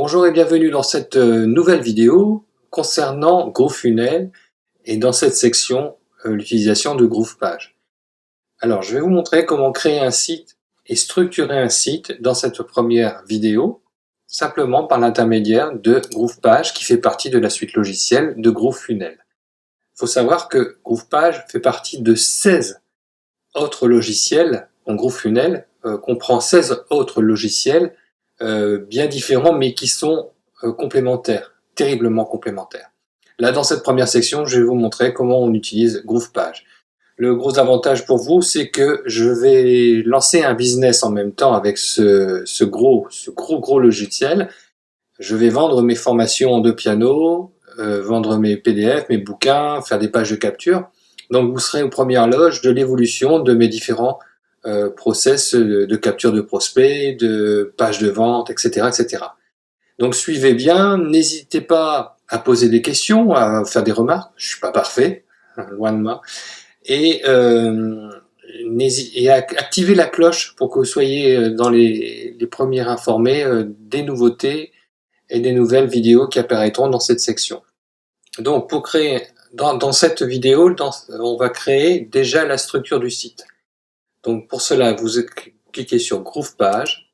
Bonjour et bienvenue dans cette nouvelle vidéo concernant GrooveFunnel et dans cette section l'utilisation de GroovePage. Alors je vais vous montrer comment créer un site et structurer un site dans cette première vidéo simplement par l'intermédiaire de GroovePage qui fait partie de la suite logicielle de GrooveFunnel. Il faut savoir que GroovePage fait partie de 16 autres logiciels. Donc GrooveFunnel comprend 16 autres logiciels bien différents mais qui sont complémentaires, terriblement complémentaires. Là dans cette première section je vais vous montrer comment on utilise GroovePage. Le gros avantage pour vous c'est que je vais lancer un business en même temps avec ce gros logiciel. Je vais vendre mes formations de piano, vendre mes PDF, mes bouquins, faire des pages de capture. Donc vous serez aux premières loges de l'évolution de mes différents process de capture de prospects, de pages de vente, etc., etc. Donc suivez bien, n'hésitez pas à poser des questions, à faire des remarques. Je suis pas parfait, loin de moi. Et à activer la cloche pour que vous soyez dans les premiers informés des nouveautés et des nouvelles vidéos qui apparaîtront dans cette section. Donc pour créer, dans cette vidéo, on va créer déjà la structure du site. Donc pour cela, vous cliquez sur GroovePage.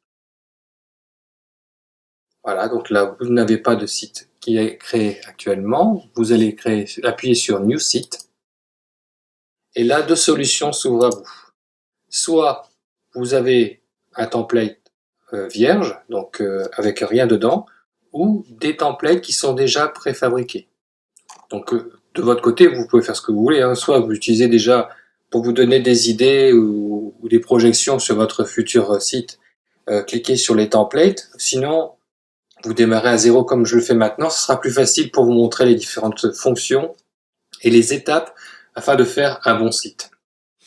Voilà, donc là, vous n'avez pas de site qui est créé actuellement. Vous allez appuyer sur New Site. Et là, deux solutions s'ouvrent à vous. Soit vous avez un template vierge, donc avec rien dedans, ou des templates qui sont déjà préfabriqués. Donc de votre côté, vous pouvez faire ce que vous voulez, hein. Soit vous utilisez déjà pour vous donner des idées ou des projections sur votre futur site, cliquez sur les templates. Sinon, vous démarrez à zéro comme je le fais maintenant. Ce sera plus facile pour vous montrer les différentes fonctions et les étapes afin de faire un bon site.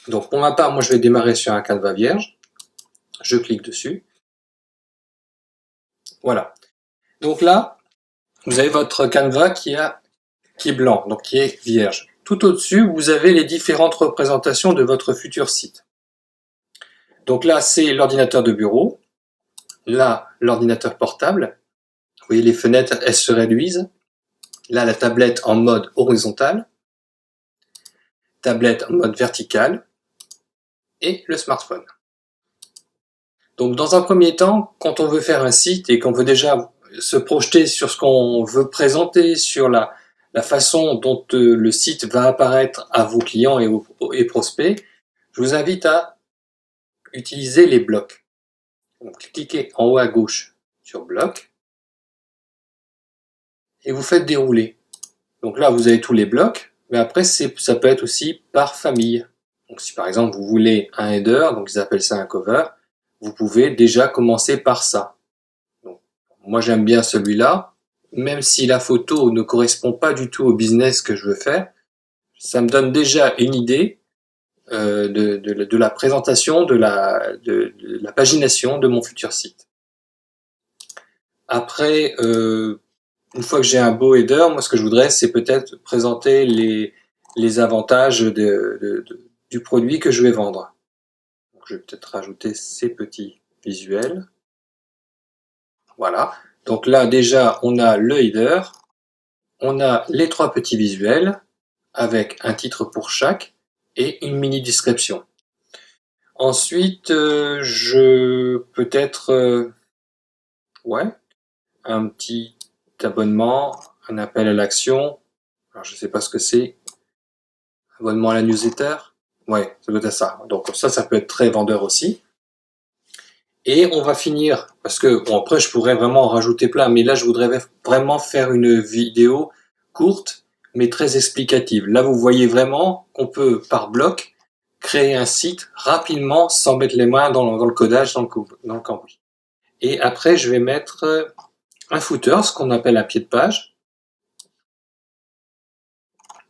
Donc pour ma part, moi je vais démarrer sur un canevas vierge. Je clique dessus. Voilà. Donc là, vous avez votre canevas qui est blanc, donc qui est vierge. Tout au-dessus, vous avez les différentes représentations de votre futur site. Donc là, c'est l'ordinateur de bureau. Là, l'ordinateur portable. Vous voyez, les fenêtres, elles se réduisent. Là, la tablette en mode horizontal. Tablette en mode vertical. Et le smartphone. Donc dans un premier temps, quand on veut faire un site et qu'on veut déjà se projeter sur ce qu'on veut présenter, sur la façon dont le site va apparaître à vos clients et prospects, je vous invite à utiliser les blocs. Donc, cliquez en haut à gauche sur bloc et vous faites dérouler. Donc là, vous avez tous les blocs, mais après, ça peut être aussi par famille. Donc si par exemple, vous voulez un header, donc ils appellent ça un cover, vous pouvez déjà commencer par ça. Donc, moi, j'aime bien celui-là, même si la photo ne correspond pas du tout au business que je veux faire, ça me donne déjà une idée de la présentation, de la pagination de mon futur site. Après, une fois que j'ai un beau header, moi ce que je voudrais, c'est peut-être présenter les avantages du produit que je vais vendre. Donc, je vais peut-être rajouter ces petits visuels. Voilà. Donc là, déjà, on a le header, on a les trois petits visuels avec un titre pour chaque et une mini description. Ensuite, je peut-être un petit abonnement, un appel à l'action. Alors je sais pas ce que c'est. Abonnement à la newsletter. Ouais, ça doit être ça. Donc ça peut être très vendeur aussi. Et on va finir, parce que bon, après je pourrais vraiment en rajouter plein, mais là je voudrais vraiment faire une vidéo courte, mais très explicative. Là vous voyez vraiment qu'on peut par bloc créer un site rapidement sans mettre les mains dans le codage, dans le cambouis. Et après je vais mettre un footer, ce qu'on appelle un pied de page.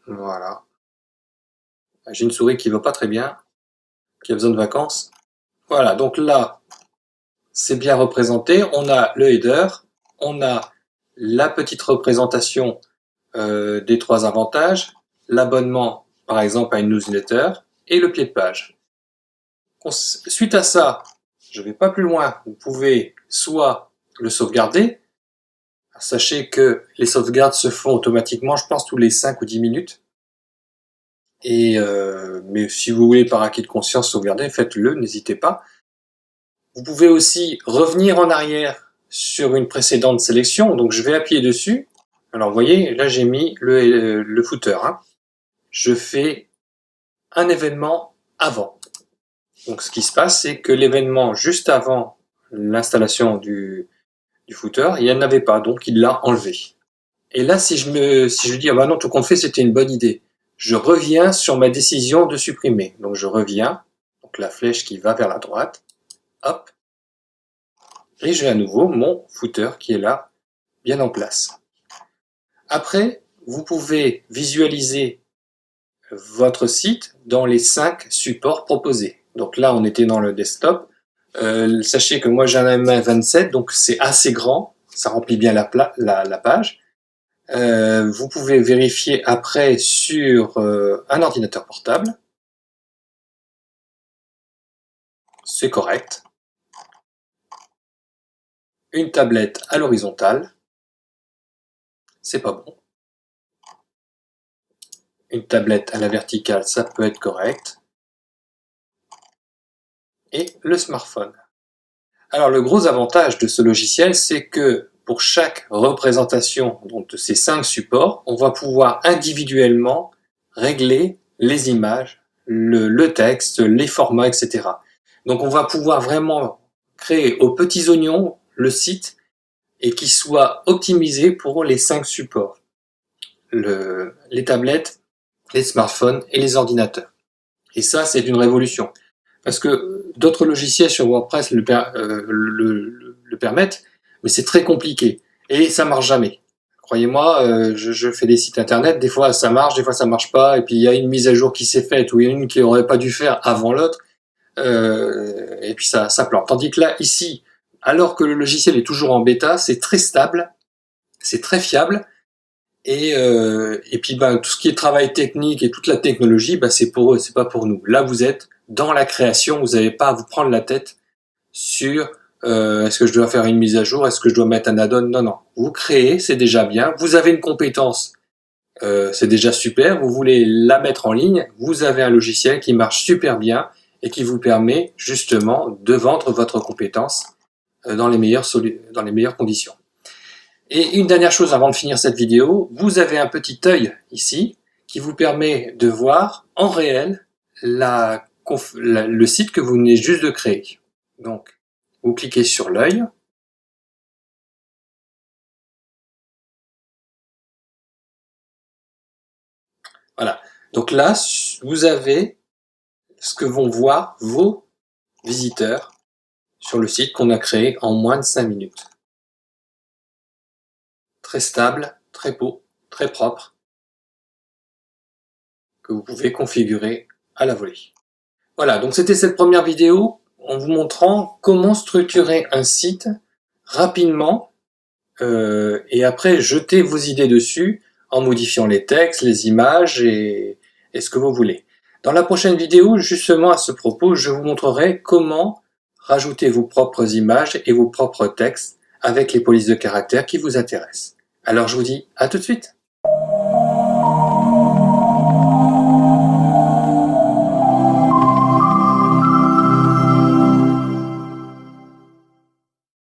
Voilà. J'ai une souris qui va pas très bien, qui a besoin de vacances. Voilà, donc là, c'est bien représenté. On a le header, on a la petite représentation des trois avantages, l'abonnement, par exemple, à une newsletter, et le pied de page. Suite à ça, je vais pas plus loin. Vous pouvez soit le sauvegarder, Sachez que les sauvegardes se font automatiquement, je pense, tous les 5 ou 10 minutes. Mais si vous voulez par acquis de conscience sauvegarder, faites-le, n'hésitez pas. Vous pouvez aussi revenir en arrière sur une précédente sélection. Donc je vais appuyer dessus. Alors vous voyez, là j'ai mis le footer. Je fais un événement avant. Donc ce qui se passe, c'est que l'événement juste avant l'installation du footer, il n'y en avait pas, donc il l'a enlevé. Et là, si je dis, ah bah non, tout compte fait, c'était une bonne idée, je reviens sur ma décision de supprimer. Donc je reviens, donc la flèche qui va vers la droite, hop, et j'ai à nouveau mon footer qui est là, bien en place. Après, vous pouvez visualiser votre site dans les 5 supports proposés. Donc là, on était dans le desktop. Sachez que moi, j'en ai un 27, donc c'est assez grand. Ça remplit bien la page. Vous pouvez vérifier après sur un ordinateur portable. C'est correct. Une tablette à l'horizontale. C'est pas bon. Une tablette à la verticale, ça peut être correct. Et le smartphone. Alors le gros avantage de ce logiciel, c'est que pour chaque représentation de ces 5 supports, on va pouvoir individuellement régler les images, le texte, les formats, etc. Donc on va pouvoir vraiment créer aux petits oignons le site et qui soit optimisé pour les 5 supports. Les tablettes, les smartphones et les ordinateurs. Et ça, c'est une révolution. Parce que d'autres logiciels sur WordPress le permettent, mais c'est très compliqué. Et ça marche jamais. Croyez-moi, je fais des sites internet, des fois ça marche, des fois ça marche pas, et puis il y a une mise à jour qui s'est faite, ou il y a une qui aurait pas dû faire avant l'autre, et puis ça plante. Tandis que là, ici, alors que le logiciel est toujours en bêta, c'est très stable, c'est très fiable, et puis tout ce qui est travail technique et toute la technologie, c'est pour eux, c'est pas pour nous. Là, vous êtes dans la création, vous n'avez pas à vous prendre la tête sur est-ce que je dois faire une mise à jour, est-ce que je dois mettre un add-on. Non, vous créez, c'est déjà bien, vous avez une compétence, c'est déjà super, vous voulez la mettre en ligne, vous avez un logiciel qui marche super bien et qui vous permet justement de vendre votre compétence dans les meilleures conditions. Et une dernière chose avant de finir cette vidéo, vous avez un petit œil ici qui vous permet de voir en réel le site que vous venez juste de créer. Donc, vous cliquez sur l'œil. Voilà. Donc là, vous avez ce que vont voir vos visiteurs sur le site qu'on a créé en moins de 5 minutes. Très stable, très beau, très propre, que vous pouvez configurer à la volée. Voilà, donc c'était cette première vidéo en vous montrant comment structurer un site rapidement et après jeter vos idées dessus en modifiant les textes, les images et ce que vous voulez. Dans la prochaine vidéo, justement à ce propos, je vous montrerai comment rajouter vos propres images et vos propres textes avec les polices de caractère qui vous intéressent. Alors je vous dis à tout de suite.